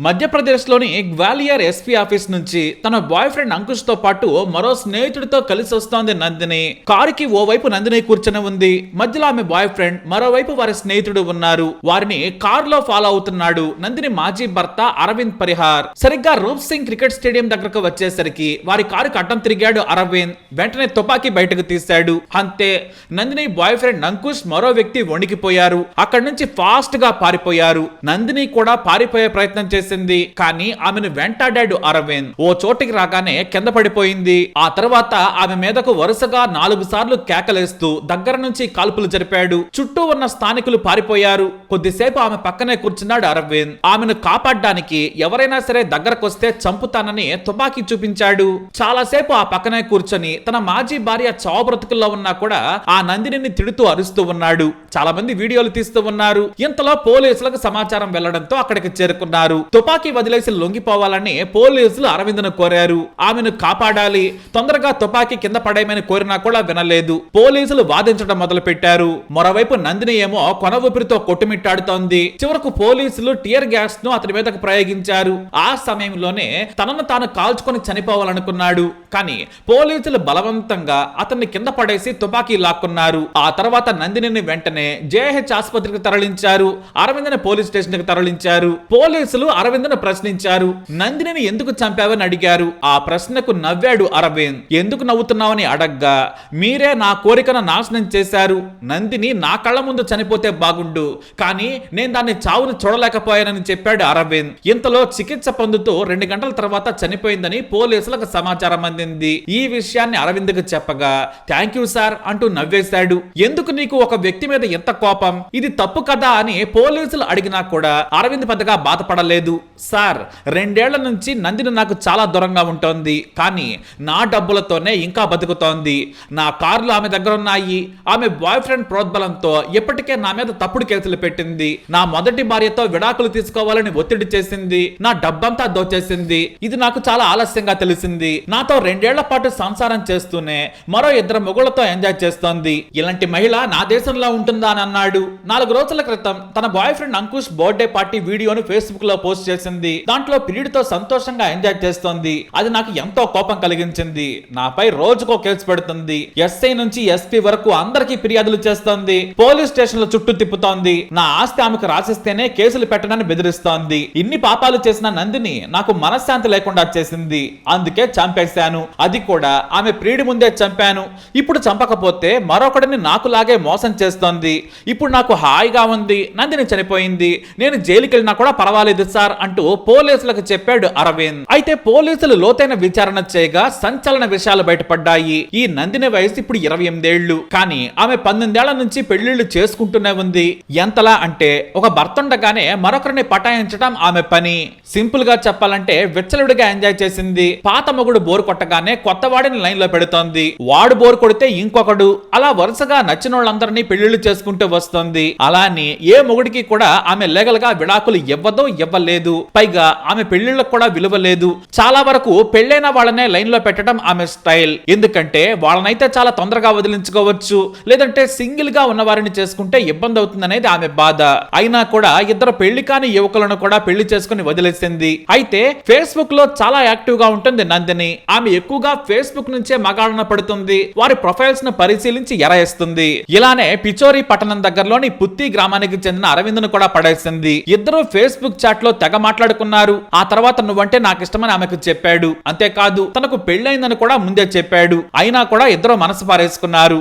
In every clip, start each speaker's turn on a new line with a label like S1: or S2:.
S1: మధ్యప్రదేశ్లోని Gwalior SP office నుంచి తన బాయ్ ఫ్రెండ్ అంకుష్ తో పాటు మరో స్నేహితుడితో కలిసి వస్తోంది నందిని. కారుకి ఓవైపు నందిని కూర్చొని ఉంది. మధ్యలో ఆమె బాయ్ ఫ్రెండ్, మరోవైపు వారి స్నేహితుడు ఉన్నారు. వారిని కారులో ఫాలో అవుతున్నాడు నందిని మాజీ భర్త అరవింద్ పరిహార్. సరిగ్గా రూప్ సింగ్ క్రికెట్ స్టేడియం దగ్గరకు వచ్చేసరికి వారి కారుకి అడ్డం తిరిగాడు అరవింద్. వెంటనే తుపాకీ బయటకు తీశాడు. అంతే, నందిని బాయ్ ఫ్రెండ్ అంకుష్ మరో వ్యక్తి వణికిపోయారు. అక్కడి నుంచి ఫాస్ట్ గా పారిపోయారు. నందిని కూడా పారిపోయే ప్రయత్నం చేసింది, కానీ ఆమెను వెంటాడాడు అరవింద్. ఓ చోటికి రాగానే కింద పడిపోయింది. ఆ తర్వాత ఆమె మీదకు వరుసగా 4 సార్లు కేకలేస్తూ దగ్గర నుంచి కాల్పులు జరిపాడు. చుట్టూ ఉన్న స్థానికులు పారిపోయారు. కొద్దిసేపు ఆమె పక్కనే కూర్చున్నాడు అరవింద్. ఆమెను కాపాడడానికి ఎవరైనా సరే దగ్గరకొస్తే చంపుతానని తుపాకీ చూపించాడు. చాలాసేపు ఆ పక్కనే కూర్చొని తన మాజీ భార్య చావు బ్రతుకుల్లో ఉన్నా కూడా ఆ నందినిని తిడుతూ అరుస్తూ ఉన్నాడు. చాలా మంది వీడియోలు తీస్తూ ఉన్నారు. ఇంతలో పోలీసులకు సమాచారం వెళ్లడంతో అక్కడికి చేరుకున్నారు. తుపాకీ వదిలేసి లొంగిపోవాలని పోలీసులు అరవింద్ను కోరారు. ఆమెను కాపాడాలి, తొందరగా తుపాకీ కింద పడేయమని కోరినా కూడా వినలేదు. పోలీసులు వాదించడం మొదలు పెట్టారు. మరోవైపు నందిని ఏమో కొన ఊపిరితో కొట్టుమిట్టాడుతోంది. చివరకు పోలీసులు టియర్ గ్యాస్ ను అతని మీదకు ప్రయోగించారు. ఆ సమయంలోనే తనను తాను కాల్చుకొని చనిపోవాలనుకున్నాడు. కానీ పోలీసులు బలవంతంగా అతన్ని కింద పడేసి తుపాకీ లాక్కున్నారు. ఆ తర్వాత నందినిని వెంటనే జేహెచ్ ఆసుపత్రికి తరలించారు. అరవింద్ని పోలీస్ స్టేషన్ కి తరలించారు. పోలీసులు అరవింద్ను ప్రశ్నించారు. నందినిని ఎందుకు చంపావని అడిగారు. ఆ ప్రశ్నకు నవ్వాడు అరవింద్. ఎందుకు నవ్వుతున్నావని అడగ్గా, మీరే నా కోరికను నాశనం చేశారు. నందిని నా కళ్ళ ముందు చనిపోతే బాగుండు, కానీ నేను దాన్ని చావును చూడలేకపోయానని చెప్పాడు అరవింద్. ఇంతలో చికిత్స పొందుతూ 2 గంటల తర్వాత చనిపోయిందని పోలీసులకు సమాచారం అందింది. ఈ విషయాన్ని అరవింద్కు చెప్పగా, థ్యాంక్ యూ సార్ అంటూ నవ్వేశాడు. ఎందుకు నీకు ఒక వ్యక్తి మీద ఎంత కోపం, ఇది తప్పు కదా అని పోలీసులు అడిగినా కూడా అరవింద్ పెద్దగా బాధపడలేదు. సార్, 2 ఏళ్ల నుంచి నందిని నాకు చాలా దూరంగా ఉంటోంది, కానీ నా డబ్బులతోనే ఇంకా బతుకుతోంది. నా కార్లు ఆమె దగ్గర ఉన్నాయి. ఆమె బాయ్ ఫ్రెండ్ ప్రోద్బలంతో ఇప్పటికే నా మీద తప్పుడు కేసులు పెట్టింది. నా మొదటి భార్యతో విడాకులు తీసుకోవాలని ఒత్తిడి చేసింది. నా డబ్బంతా దోచేసింది. ఇది నాకు చాలా ఆలస్యంగా తెలిసింది. నాతో 2 ఏళ్ల పాటు సంసారం చేస్తూనే మరో 2 మొగుళ్లతో ఎంజాయ్ చేస్తోంది. ఇలాంటి మహిళ నా దేశంలో ఉంటుందా అని అన్నాడు. 4 రోజుల క్రితం తన boy friend Ankush birthday party వీడియోను ఫేస్బుక్ లో పోస్ట్ చేసింది. దాంట్లో పిరిడితో సంతోషంగా ఎంజాయ్ చేస్తోంది. అది నాకు ఎంతో కోపం కలిగించింది. నాపై రోజుకో కేసు పెడుతుంది. ఎస్ఐ నుంచి ఎస్పీ వరకు అందరికీ ఫిర్యాదులు చేస్తోంది. పోలీస్ స్టేషన్ల చుట్టూ తిప్పుతోంది. నా ఆస్తి ఆమెకు రాసిస్తేనే కేసులు పెట్టనని బెదిరిస్తోంది. ఇన్ని పాపాలు చేసిన నందిని నాకు మనశ్శాంతి లేకుండా చేసింది. అందుకే చంపేశాను. అది కూడా ఆమె ప్రియుడి ముందే చంపాను. ఇప్పుడు చంపకపోతే మరొకడిని నాకులాగే మోసం చేస్తోంది. ఇప్పుడు నాకు హాయిగా ఉంది. నందిని చనిపోయింది. నేను జైలుకి వెళ్ళినా కూడా పర్వాలేదు సార్ అంటూ పోలీసులకు చెప్పాడు అరవింద్. అయితే పోలీసులు లోతైన విచారణ చేయగా సంచలన విషయాలు బయటపడ్డాయి. ఈ నందిని వయసు ఇప్పుడు 28 ఏళ్లు. కానీ ఆమె 18 ఏళ్ల నుంచి పెళ్లిళ్లు చేసుకుంటూనే ఉంది. ఎంతలా అంటే ఒక భర్త ఉండగానే మరొకరిని పటాయించడం ఆమె పని. సింపుల్ గా చెప్పాలంటే విచ్చలుడిగా ఎంజాయ్ చేసింది. పాత మొగుడు బోరు కొట్టగానే కొత్త వాడిని లైన్ లో పెడుతోంది. వాడు బోరు కొడితే ఇంకొకడు, అలా వరుసగా నచ్చిన వాళ్ళందరినీ పెళ్లిళ్లు చేసుకుంటూ వస్తుంది. అలా అని ఏ మొగుడికి కూడా ఆమె లీగల్ గా విడాకులు ఇవ్వలేదు. పైగా ఆమె పెళ్లిళ్లకు కూడా విలువ లేదు. చాలా వరకు పెళ్లైన వాళ్ళనే లైన్ లో పెట్టడం ఆమె స్టైల్. ఎందుకంటే వాళ్ళనైతే చాలా తొందరగా వదిలించుకోవచ్చు, లేదంటే సింగిల్ గా ఉన్న వారిని చేసుకుంటే ఇబ్బంది అవుతుందనేది ఆమె బాధ. అయినా కూడా 2 పెళ్లి కాని యువకులను కూడా పెళ్లి చేసుకుని వదిలేసింది. అయితే ఫేస్బుక్ లో చాలా యాక్టివ్ గా ఉంటుంది నందిని. ఆమె ఎక్కువగా ఫేస్బుక్ నుంచే మగాళ్ళన పడుతుంది. వారి ప్రొఫైల్స్ ను పరిశీలించి ఎరయేస్తుంది. ఇలానే పిచోరి పట్టణం దగ్గరలోని పుత్తి గ్రామానికి చెందిన అరవింద్ను కూడా పడేసింది. ఇద్దరు ఫేస్బుక్ చాట్ లో తెగ మాట్లాడుకున్నారు. ఆ తర్వాత నువ్వంటే నాకు ఇష్టమని ఆమెకు చెప్పాడు. అంతేకాదు తనకు పెళ్లైందని కూడా ముందే చెప్పాడు. అయినా కూడా ఇద్దరు మనసు పారేసుకున్నారు.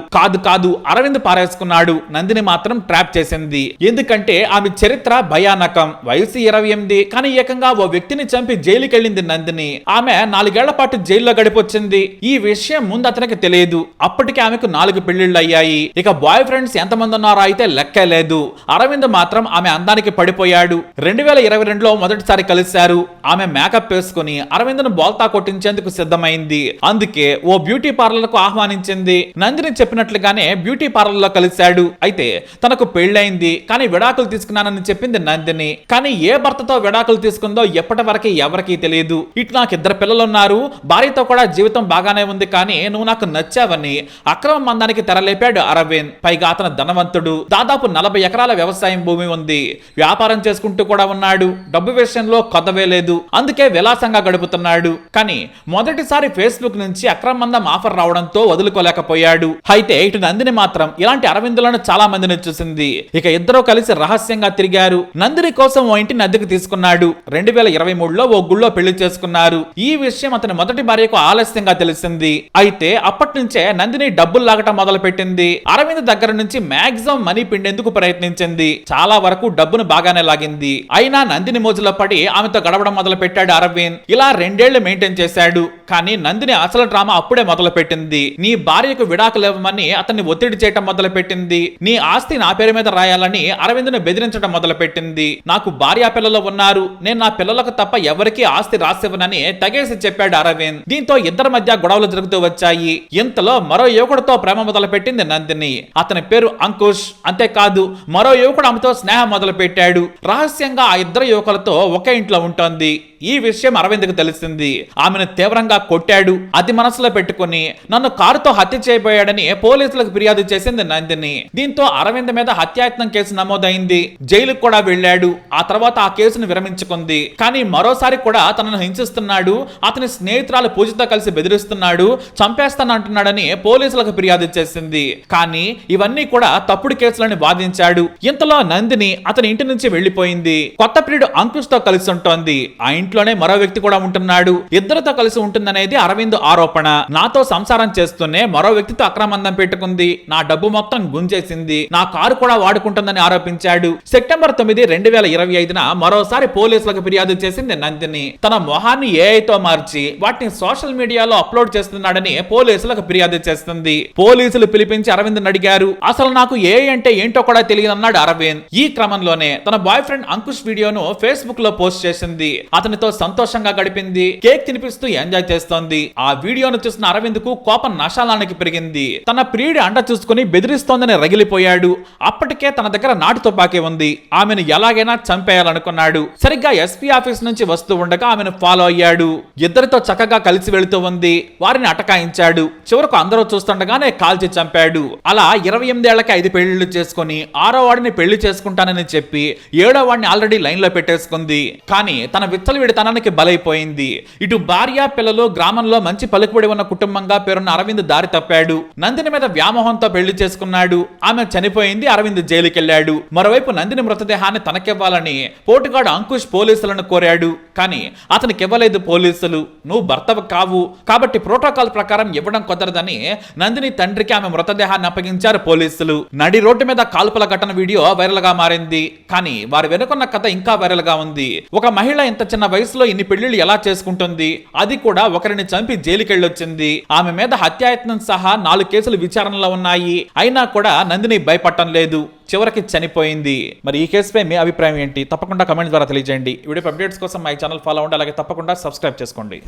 S1: కాదు అరవింద్ పారేసుకున్నాడు. నందిని మాత్రం ట్రాప్ చేసింది. ఎందుకంటే ఆమె చరిత్ర భయానకం. వయసు 28, కానీ ఏకంగా ఓ వ్యక్తిని చంపి జైలుకి వెళ్ళింది నందిని. ఆమె 4 ఏళ్ల పాటు జైల్లో గడిపొచ్చింది. ఈ విషయం ముందు అతనికి తెలియదు. అప్పటికే ఆమెకు 4 పెళ్లిళ్లు అయ్యాయి. ఇక బాయ్ ఫ్రెండ్స్ ఎంతమంది ఉన్నారో అయితే లెక్కే లేదు. అరవింద్ మాత్రం ఆమె అందానికి పడిపోయాడు. 2022లో మొదటిసారి కలిశారు. ఆమె మేకప్ వేసుకుని అరవింద్ను బోల్తా కొట్టించేందుకు సిద్ధమైంది. అందుకే ఓ బ్యూటీ పార్లర్ కు ఆహ్వానించింది. నందిని చెప్పినట్లుగానే బ్యూటీ పార్లర్ లో కలిశాడు. అయితే తనకు పెళ్లైంది, కానీ విడాకులు తీసుకున్నానని చెప్పింది నందిని. కానీ ఏ భర్తతో విడాకులు తీసుకుందో ఎప్పటి వరకు ఎవరికీ తెలియదు. ఇటు నాకు 2 పిల్లలున్నారు, భార్యతో కూడా కూడా జీవితం బాగానే ఉంది, కానీ నువ్వు నాకు నచ్చావని అక్రమ మందానికి తెరలేపాడు అరవింద్. పైగా అతను ధనవంతుడు, దాదాపు 40 ఎకరాల వ్యవసాయం భూమి ఉంది, వ్యాపారం చేసుకుంటూ కూడా ఉన్నాడు. డబ్బు విషయంలో కొదవే లేదు, అందుకే విలాసంగా గడుపుతున్నాడు. కానీ మొదటిసారి ఫేస్బుక్ నుంచి అక్రమ మందం ఆఫర్ రావడంతో వదులుకోలేకపోయాడు. అయితే ఇటు నందిని మాత్రం ఇలాంటి అరవిందులను చాలా మందిని చూసింది. ఇక ఇద్దరూ కలిసి రహస్యంగా తిరిగారు. నందిని కోసం ఓ ఇంటిని అద్దెకు తీసుకున్నాడు. 2023లో ఓ గుళ్ళో పెళ్లి చేసుకున్నారు. ఈ విషయం అతని మొదటి భార్యకు ఆలస్యంగా తెలిసింది. అయితే అప్పటి నుంచే నందిని డబ్బులు లాగటం మొదలు పెట్టింది. అరవింద్ దగ్గర నుంచి మాక్సిమం మనీ పిండేందుకు ప్రయత్నించింది. చాలా వరకు డబ్బును బాగానే లాగింది. అయినా నందిని మోజులో పడి ఆమెతో గడవడం మొదలు పెట్టాడు అరవింద్. ఇలా 2 ఏళ్లు మెయింటైన్ చేశాడు. కానీ నందిని అసలు డ్రామా అప్పుడే మొదలు పెట్టింది. నీ భార్యకు విడాకులు ఇవ్వమని అతన్ని ఒత్తిడి చేయటం మొదలు పెట్టింది. నీ ఆస్తి నా పేరు మీద రాయాలని అరవింద్ను బెదిరించడం మొదలు పెట్టింది. నాకు భార్యా పిల్లలు ఉన్నారు, నేను నా పిల్లలకు తప్ప ఎవరికీ ఆస్తి రాసివ్వనని తెగేసి చెప్పాడు అరవింద్. దీంతో ఇద్దరి మధ్య గొడవలు జరుగుతూ వచ్చాయి. ఇంతలో మరో యువకుడితో ప్రేమ మొదలు పెట్టింది నందిని. అతని పేరు అంకుష్. అంతేకాదు మరో యువకుడు ఆమెతో స్నేహం మొదలు పెట్టాడు. రహస్యంగా ఆ ఇద్దరు యువకులతో ఒకే ఇంట్లో ఉంటోంది. ఈ విషయం అరవింద్కు తెలిసింది. ఆమెను తీవ్రంగా కొట్టాడు. అది మనసులో పెట్టుకుని నన్ను కారుతో హత్య చేయబోయాడని పోలీసులకు ఫిర్యాదు చేసింది నందిని. దీంతో అరవింద్ మీద హత్యాయత్నం కేసు నమోదైంది. జైలుకు కూడా వెళ్ళాడు. ఆ తర్వాత ఆ కేసును విరమించుకుంది. కానీ మరోసారి కూడా తనను హింసిస్తున్నాడు, అతని స్నేహితురాలు పూజతో కలిసి బెదిరిస్తున్నాడు, చంపేస్తానంటున్నాడని పోలీసులకు ఫిర్యాదు చేసింది. కానీ ఇవన్నీ కూడా తప్పుడు కేసులని వాదించాడు. ఇంతలో నందిని అతని ఇంటి నుంచి వెళ్లిపోయింది. కొత్త ప్రియుడు అంకుష్ తో కలిసి ఉంటోంది. ఆ ఇంట్లోనే మరో వ్యక్తి కూడా ఉంటున్నాడు. ఇద్దరితో కలిసి ఉంటుందనేది అరవింద్ ఆరోపణ. నాతో సంసారం చేస్తూనే మరో వ్యక్తితో అక్రమందం పెట్టుకుంది, నా డబ్బు మొత్తం గుంజేసింది, నా కారు కూడా వాడుకుంటుందని ఆరోపించాడు. సెప్టెంబర్ 9, 2025న మరోసారి పోలీసులకు ఫిర్యాదు చేసింది నందిని. తన మొహాన్ని ఏఐతో మార్చి వాటిని సోషల్ మీడియాలో అప్లోడ్ చేస్తున్నాడని పోలీసులకు ఫిర్యాదు చేస్తుంది. పోలీసులు పిలిపించి అరవింద్ అడిగారు. అసలు నాకు ఏఐ అంటే ఏంటో కూడా తెలియదన్నాడు అరవింద్. ఈ క్రమంలోనే తన బాయ్ ఫ్రెండ్ అంకుష్ వీడియోను ఫేస్బుక్ లో పోస్ట్ చేసింది. అతనితో సంతోషంగా గడిపింది, కేక్ తినిపిస్తూ ఎంజాయ్ చేస్తోంది. ఆ వీడియోను చూసిన అరవింద్ కు కోపం నశాలానికి పెరిగింది. తన ప్రియుడి అండ చూసుకుని బెదిరిస్తోందని రగిలిపోయాడు. అప్పటికే తన దగ్గర నాటు తుపాకీ ఉంది, ఆమెను ఎలాగైనా చంపేయాలనుకున్నాడు. సరిగ్గా ఎస్పీ ఆఫీస్ నుంచి వస్తూ ఉండగా ఆమెను ఫాలో అయ్యాడు. ఇద్దరితో చక్కగా కలిసి వెళుతూ ఉంది. వారిని అటకాయించాడు. చివరకు అందరూ చూస్తుండగానే కాల్చి చంపాడు. అలా 28 ఏళ్లకి 5 పెళ్లిళ్లు చేసుకుని 6వ వాడిని పెళ్లి చేసుకుంటానని చెప్పి 7వ వాడిని ఆల్రెడీ లైన్ లో పెట్టేసుకుంది. కానీ తన విచ్చలవిడితనానికి బలైపోయింది. ఇటు భార్య పిల్లలు, గ్రామంలో మంచి పలుకుబడి ఉన్న కుటుంబంగా పేరున్న అరవింద్ దారి తప్పాడు. నందిని మీద వ్యామోహంతో పెళ్లి చేసుకున్నాడు. ఆమె చనిపోయింది. అరవింద్ జైలుకెళ్లాడు. మరోవైపు నందిని మృతదేహాన్ని తనకివ్వాలని పోటుగాడు అంకుష్ పోలీసులను కోరాడు. కానీ అతనికి ఇవ్వలేదు పోలీసులు. నువ్వు భర్తవు కావు కాబట్టి ప్రోటోకాల్ ప్రకారం ఇవ్వడం కుదరదని నందిని తండ్రికి ఆమె మృతదేహాన్ని అప్పగించారు పోలీసులు. నడి రోడ్డు మీద కాల్పుల ఘటన వీడియో వైరల్ గా మారింది. కానీ వారు వెనుకున్న కథ ఇంకా వైరల్ గా ఉంది. ఒక మహిళ ఇంత చిన్న వయసులో ఇన్ని పెళ్లిళ్ళు ఎలా చేసుకుంటుంది? అది కూడా ఒకరిని చంపి జైలుకెళ్ళొచ్చింది. ఆమె మీద హత్యాయత్నం సహా 4 కేసులు విచారణలో ఉన్నాయి. అయినా కూడా నందిని భయపడటం లేదు. చివరికి చనిపోయింది. మరి ఈ కేసుపై మీ అభిప్రాయం ఏంటి? తప్పకుండా కమెంట్ ద్వారా తెలియజేయండి. వీడియో అప్డేట్స్ కోసం మా ఛానల్ ఫాలో అవ్వండి. అలాగే తప్పకుండా సబ్స్క్రైబ్ చేసుకోండి.